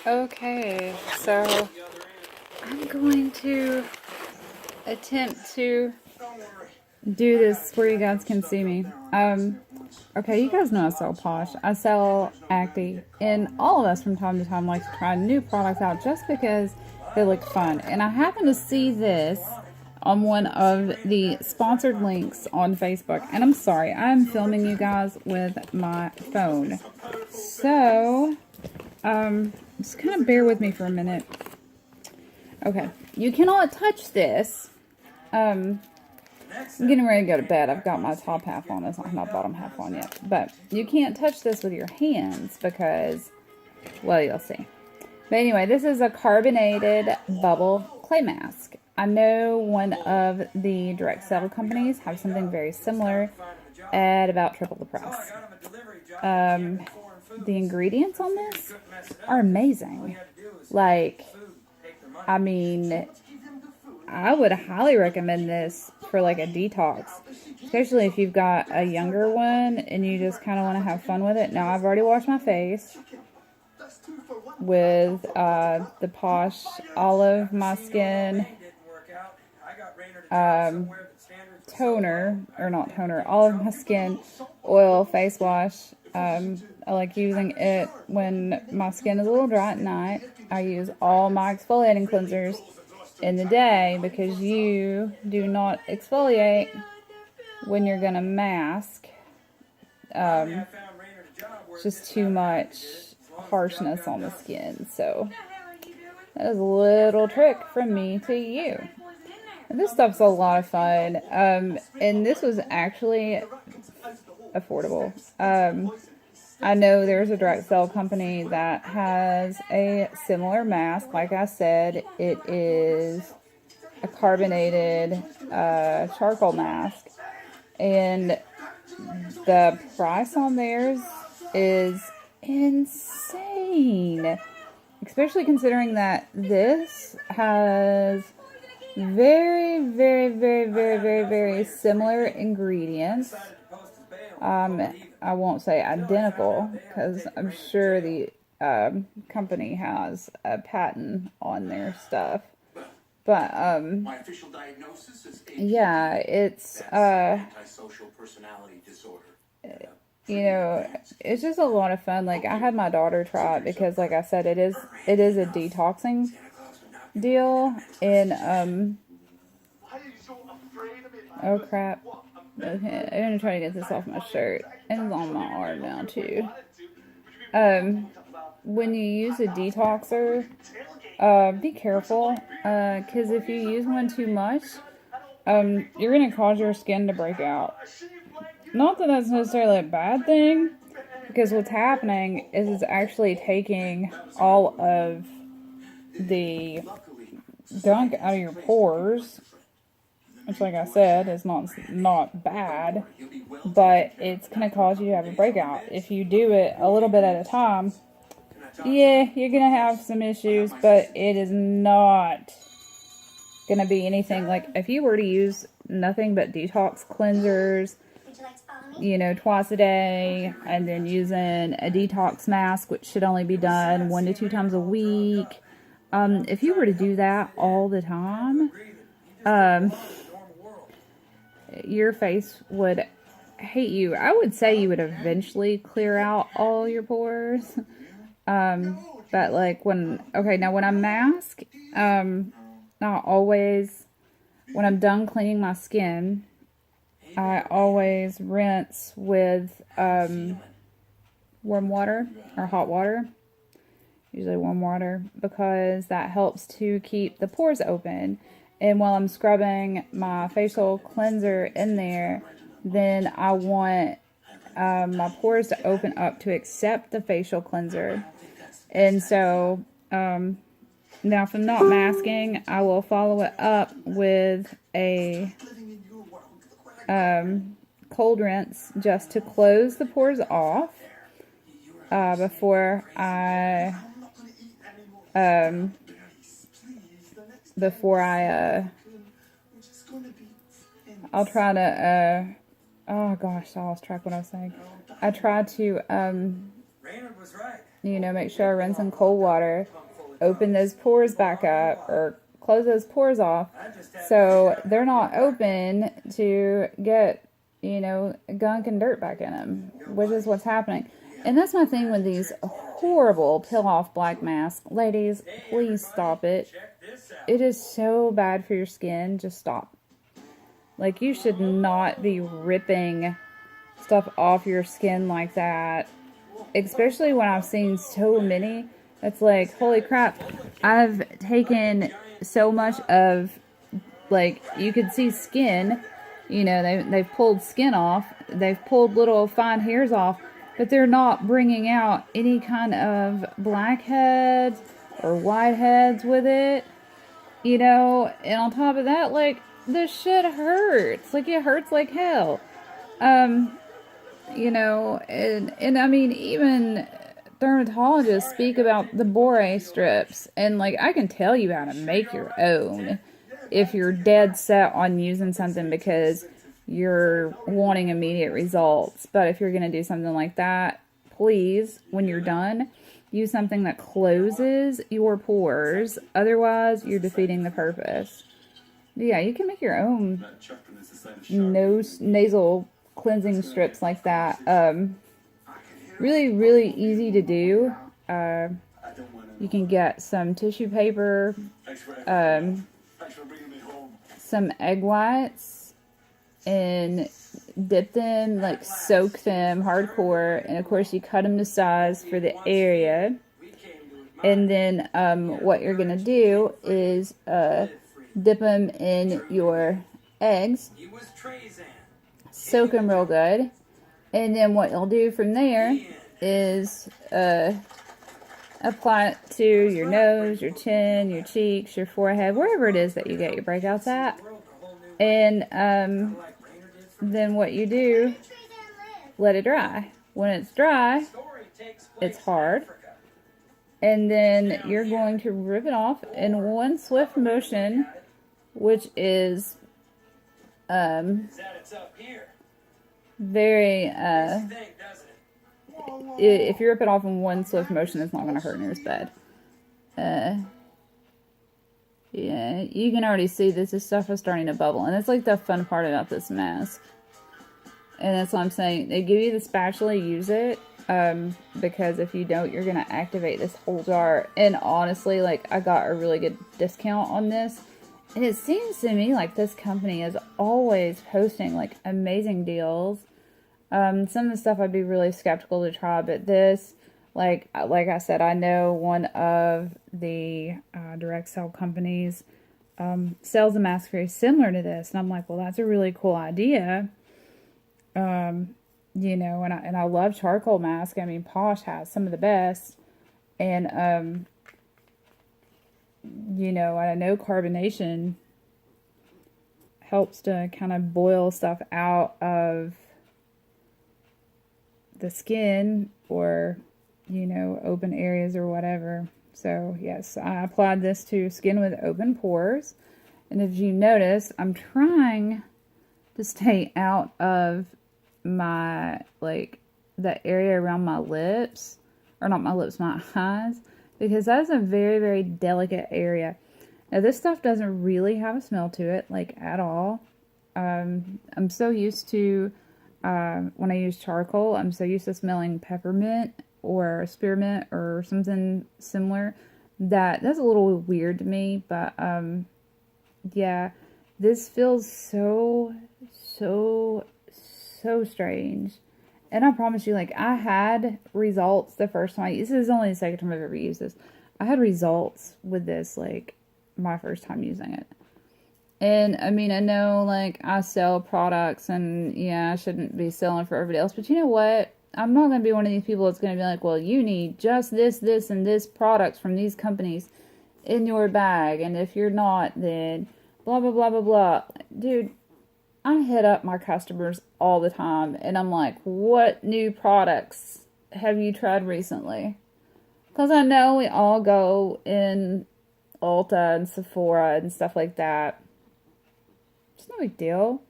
Okay, so I'm going to attempt to do this where you guys can see me. Okay, you guys know I sell Posh. I sell Acti, and all of us from time to time like to try new products out just because they look fun. And I happened to see this on one of the sponsored links on Facebook. And I'm sorry, I'm filming you guys with my phone. So, just kind of bear with me for a minute. Okay, you cannot touch this. I'm getting ready to go to bed. I've got my top half on. It's not my bottom half on yet. But you can't touch this with your hands because, well, you'll see. But anyway, this is a carbonated bubble clay mask. I know one of the direct sell companies have something very similar at about triple the price. The ingredients on this are amazing. Like, I mean, I would highly recommend this for like a detox, especially if you've got a younger one and you just kind of want to have fun with it. Now, I've already washed my face with the Posh Olive My Skin toner, or not toner, Olive My Skin oil face wash. I like using it when my skin is a little dry at night. I use all my exfoliating cleansers in the day because you do not exfoliate when you're going to mask. It's just too much harshness on the skin. So that is a little trick from me to you. And this stuff's a lot of fun. And this was actually affordable. I know there's a direct sell company that has a similar mask. Like I said, it is a carbonated charcoal mask. And the price on theirs is insane. Especially considering that this has very, very, very, very, very, very similar ingredients. I won't say identical because I'm sure the company has a patent on their stuff. But yeah, it's you know, it's just a lot of fun. Like, I had my daughter try it because, like I said, it is a detoxing deal. And oh crap. Okay, I'm gonna try to get this off my shirt. And it's on my arm now too. When you use a detoxer, be careful, because if you use one too much, you're gonna cause your skin to break out. Not that that's necessarily a bad thing, because what's happening is it's actually taking all of the gunk out of your pores. Which, like I said, is not bad, but it's going to cause you to have a breakout. If you do it a little bit at a time, yeah, you're going to have some issues, but it is not going to be anything. Like, if you were to use nothing but detox cleansers, you know, twice a day, and then using a detox mask, which should only be done 1 to 2 times a week, if you were to do that all the time, your face would hate you. I would say you would eventually clear out all your pores. But like when I mask, not always, when I'm done cleaning my skin, I always rinse with warm water or hot water. Usually warm water, because that helps to keep the pores open. And while I'm scrubbing my facial cleanser in there, then I want my pores to open up to accept the facial cleanser. And so, now if I'm not masking, I will follow it up with a cold rinse just to close the pores off before I'll try to, oh gosh, I lost track what I was saying. I try to, You know, make sure I rinse in cold water, open those pores back up, or close those pores off so they're not open to get, you know, gunk and dirt back in them, which is what's happening. And that's my thing with these horrible peel-off black masks. Ladies, please stop it. It is so bad for your skin. Just stop. Like, you should not be ripping stuff off your skin like that. Especially when I've seen so many. It's like, holy crap. I've taken so much of, like, you could see skin. You know, they've pulled skin off. They've pulled little fine hairs off. But they're not bringing out any kind of blackheads or whiteheads with it. You know, and on top of that, like, this shit hurts. Like, it hurts like hell. You know, and I mean, even dermatologists speak about the bore strips. And, like, I can tell you how to make your own if you're dead set on using something because you're wanting immediate results. But if you're going to do something like that, please, when you're done, use something that closes your pores. Otherwise, you're defeating the purpose. Yeah, you can make your own nasal cleansing strips like that. Really, really easy to do. You can get some tissue paper, some egg whites, and dip them, like soak them hardcore, and of course you cut them to size for the area. And then what you're gonna do is dip them in your eggs, soak them real good, and then what you'll do from there is apply it to your nose, your chin, your cheeks, your forehead, wherever it is that you get your breakouts at. And then what you do, let it dry. When it's dry, it's hard. And then you're going to rip it off in one swift motion, which is very, if you rip it off in one swift motion, it's not going to hurt near as bad. Yeah, you can already see this stuff is starting to bubble. And it's like the fun part about this mask. And that's what I'm saying. They give you the spatula, use it. Because if you don't, you're going to activate this whole jar. And honestly, like, I got a really good discount on this. And it seems to me like this company is always posting, like, amazing deals. Some of the stuff I'd be really skeptical to try, but this, like I said, I know one of the direct sell companies sells a mask very similar to this, and I'm like, well, that's a really cool idea. You know, and I love charcoal mask. I mean, Posh has some of the best, and you know, I know carbonation helps to kind of boil stuff out of the skin or, you know, open areas or whatever. So yes, I applied this to skin with open pores. And if you notice, I'm trying to stay out of my, like, the area around my lips, or not my lips, my eyes, because that's a very, very delicate area. Now, this stuff doesn't really have a smell to it, like, at all. I'm so used to, when I use charcoal, I'm so used to smelling peppermint or spearmint or something similar that that's a little weird to me. But, yeah, this feels so strange. And I promise you, like, I had results the first time. This is only the second time I've ever used this. I had results with this, like, my first time using it. And, I mean, I know, like, I sell products, and, yeah, I shouldn't be selling for everybody else. But you know what? I'm not going to be one of these people that's going to be like, well, you need just this, and this products from these companies in your bag. And if you're not, then blah, blah, blah, blah, blah. Dude, I hit up my customers all the time, and I'm like, what new products have you tried recently? Because I know we all go in Ulta and Sephora and stuff like that. It's no big deal.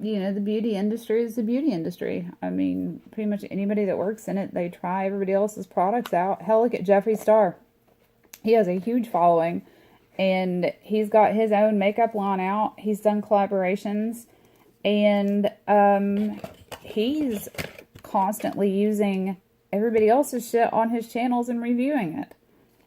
you know, the beauty industry is the beauty industry. I mean, pretty much anybody that works in it, they try everybody else's products out. Hell, look at Jeffree Star. He has a huge following, and he's got his own makeup line out. He's done collaborations, and he's constantly using everybody else's shit on his channels and reviewing it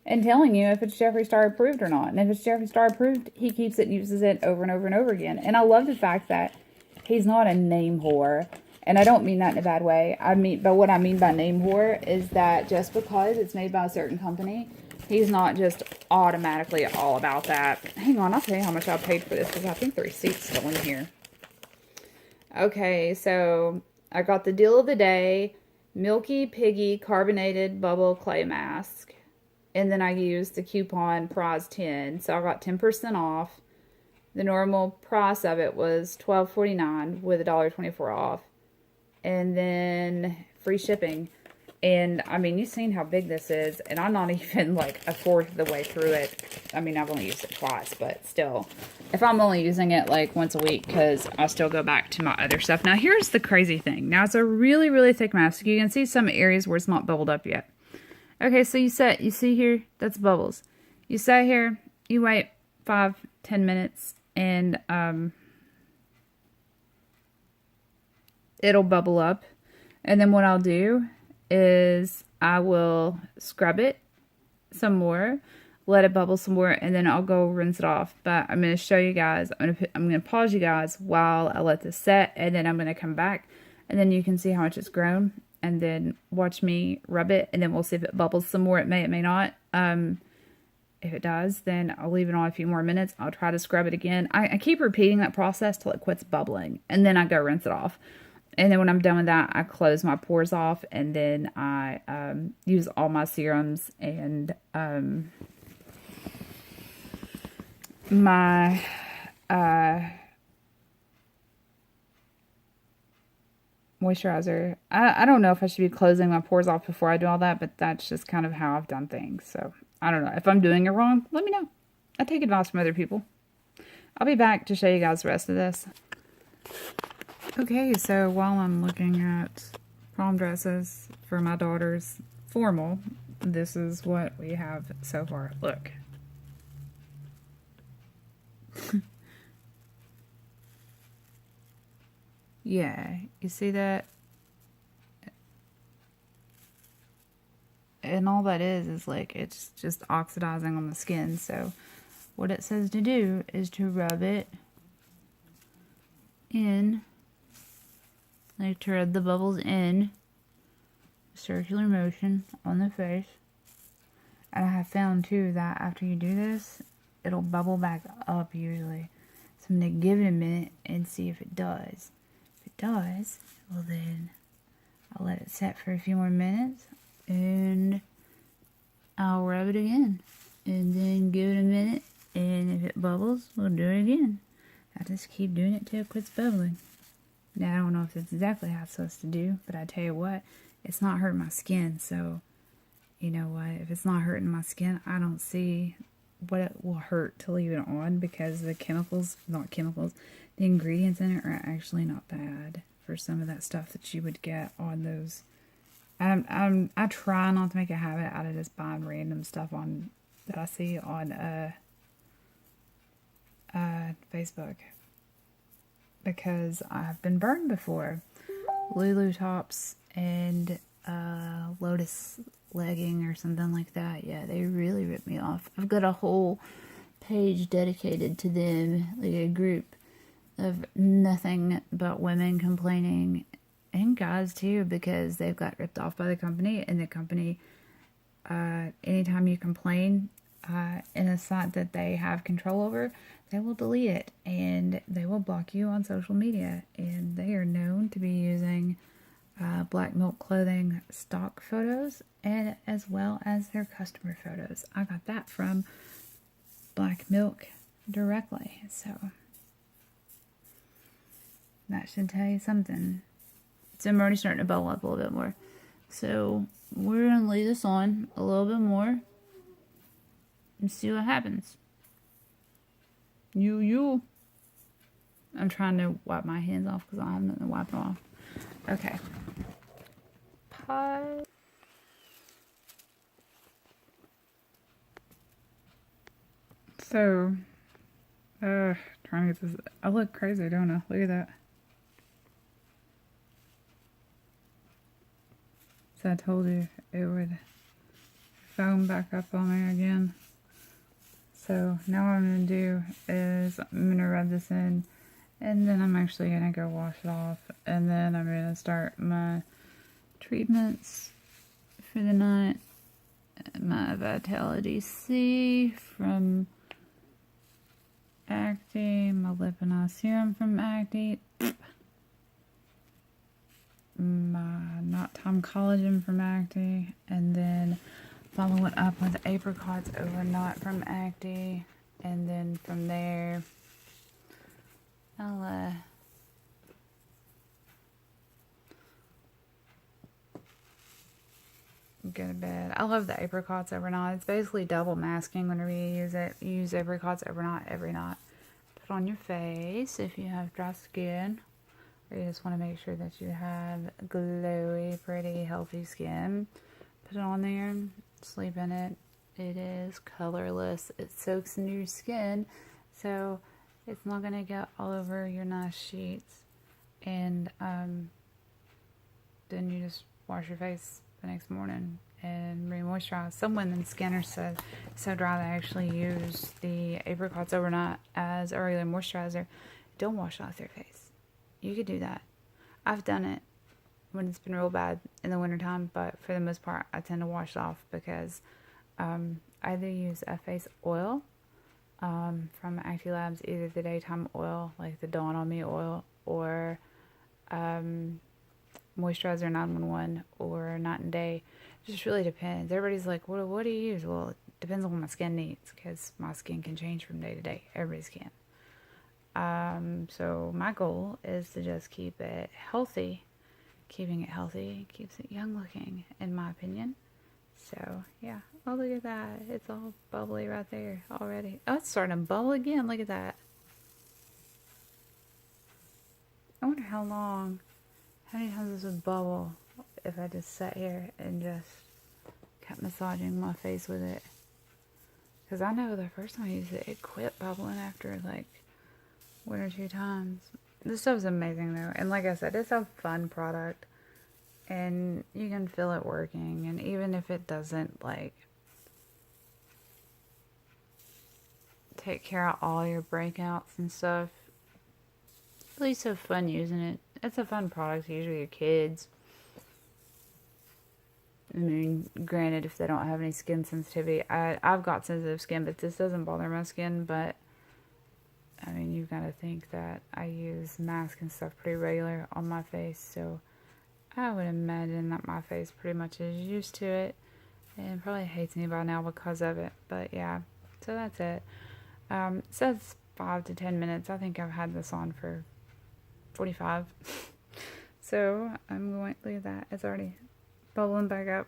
and telling you if it's Jeffree Star approved or not. And if it's Jeffree Star approved, he keeps it and uses it over and over and over again. And I love the fact that he's not a name whore. And I don't mean that in a bad way. But what I mean by name whore is that just because it's made by a certain company, he's not just automatically all about that. Hang on, I'll tell you how much I paid for this, because I think the receipt's still in here. Okay, so I got the deal of the day, Milky Piggy Carbonated Bubble Clay Mask. And then I used the coupon prize 10, so I got 10% off. The normal price of it was $12.49 with $1.24 off. And then free shipping. And, I mean, you've seen how big this is. And I'm not even, like, a fourth of the way through it. I mean, I've only used it twice. But still, if I'm only using it, like, once a week, because I'll still go back to my other stuff. Now, here's the crazy thing. Now, it's a really, really thick mask. You can see some areas where it's not bubbled up yet. Okay, so you see here, that's bubbles. You sit here, you wait 5-10 minutes, and it'll bubble up. And then what I'll do is I will scrub it some more, let it bubble some more, and then I'll go rinse it off. But I'm going to show you guys, I'm going to pause you guys while I let this set, and then I'm going to come back, and then you can see how much it's grown. And then watch me rub it, and then we'll see if it bubbles some more. It may not. If it does, then I'll leave it on a few more minutes. I'll try to scrub it again. I keep repeating that process till it quits bubbling, and then I go rinse it off. And then when I'm done with that, I close my pores off, and then I use all my serums and my moisturizer. I don't know if I should be closing my pores off before I do all that, but that's just kind of how I've done things. So, I don't know. If I'm doing it wrong, let me know. I take advice from other people. I'll be back to show you guys the rest of this. Okay, so while I'm looking at prom dresses for my daughter's formal, this is what we have so far. Look. Yeah, you see that? And all that is like, it's just oxidizing on the skin. So what it says to do is to rub it in, like to rub the bubbles in, circular motion on the face. And I have found too that after you do this, it'll bubble back up usually. So I'm going to give it a minute and see if it does. Does, well then I'll let it set for a few more minutes, and I'll rub it again, and then give it a minute, and if it bubbles, we'll do it again. I just keep doing it till it quits bubbling. Now I don't know if that's exactly how it's supposed to do, but I tell you what, it's not hurting my skin, so you know what, if it's not hurting my skin, I don't see what it will hurt to leave it on, because the the ingredients in it are actually not bad for some of that stuff that you would get on those. I try not to make a habit out of just buying random stuff on that I see on Facebook, because I've been burned before. Lulu tops and Lotus legging or something like that. Yeah, they really ripped me off. I've got a whole page dedicated to them, like a group of nothing but women complaining, and guys too, because they've got ripped off by the company, and the company, anytime you complain in a site that they have control over, they will delete it, and they will block you on social media. And they are known to be using Black Milk Clothing stock photos, and as well as their customer photos. I got that from Black Milk directly, so that should tell you something. So I'm already starting to bubble up a little bit more. So we're going to leave this on a little bit more and see what happens. You. I'm trying to wipe my hands off because I don't have nothing to wipe them off. Okay. Pot. So, trying to get this. I look crazy, don't I? Look at that. So I told you it would foam back up on there again. So now what I'm going to do is I'm going to rub this in, and then I'm actually going to go wash it off, and then I'm going to start my treatments for the night. My Vitality C from Acti, my Lip and Eye Serum from Acti, my Not Time Collagen from Acti, and then follow it up with Apricots Overnight from Acti, and then from there I'll go to bed. I love the Apricots Overnight. It's basically double masking whenever you use it. You use Apricots Overnight every night. Put on your face if you have dry skin, or you just want to make sure that you have glowy, pretty, healthy skin. Put it on there, sleep in it. It is colorless. It soaks into your skin, so it's not going to get all over your nice sheets. And then you just wash your face the next morning and re-moisturize. Some women's skin are so dry they actually use the Apricots Overnight as a regular moisturizer. Don't wash off their face. You could do that. I've done it when it's been real bad in the wintertime, but for the most part I tend to wash it off because I either use a face oil from Acti Labs, either the daytime oil like the Dawn on Me oil, or Moisturizer 911 or Night and Day. It just really depends. Everybody's like, what do you use? Well, it depends on what my skin needs, because my skin can change from day to day. Everybody's can. So my goal is to just keep it healthy. Keeping it healthy keeps it young looking, in my opinion. So yeah. Oh, look at that. It's all bubbly right there already. Oh, it's starting to bubble again. Look at that. I wonder how many times this would bubble if I just sat here and just kept massaging my face with it. Because I know the first time I used it, it quit bubbling after like 1 or 2 times. This stuff's amazing though. And like I said, it's a fun product. And you can feel it working. And even if it doesn't like take care of all your breakouts and stuff, at least have fun using it. It's a fun product to use with your kids. I mean, granted, if they don't have any skin sensitivity, I've got sensitive skin, but this doesn't bother my skin. But I mean, you've got to think that I use masks and stuff pretty regular on my face, so I would imagine that my face pretty much is used to it and probably hates me by now because of it. But yeah, so that's it. It says 5 to 10 minutes. I think I've had this on for 45. So I'm going, look at that, it's already bubbling back up.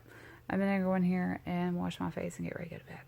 I'm gonna go in here and wash my face and get ready to go to bed.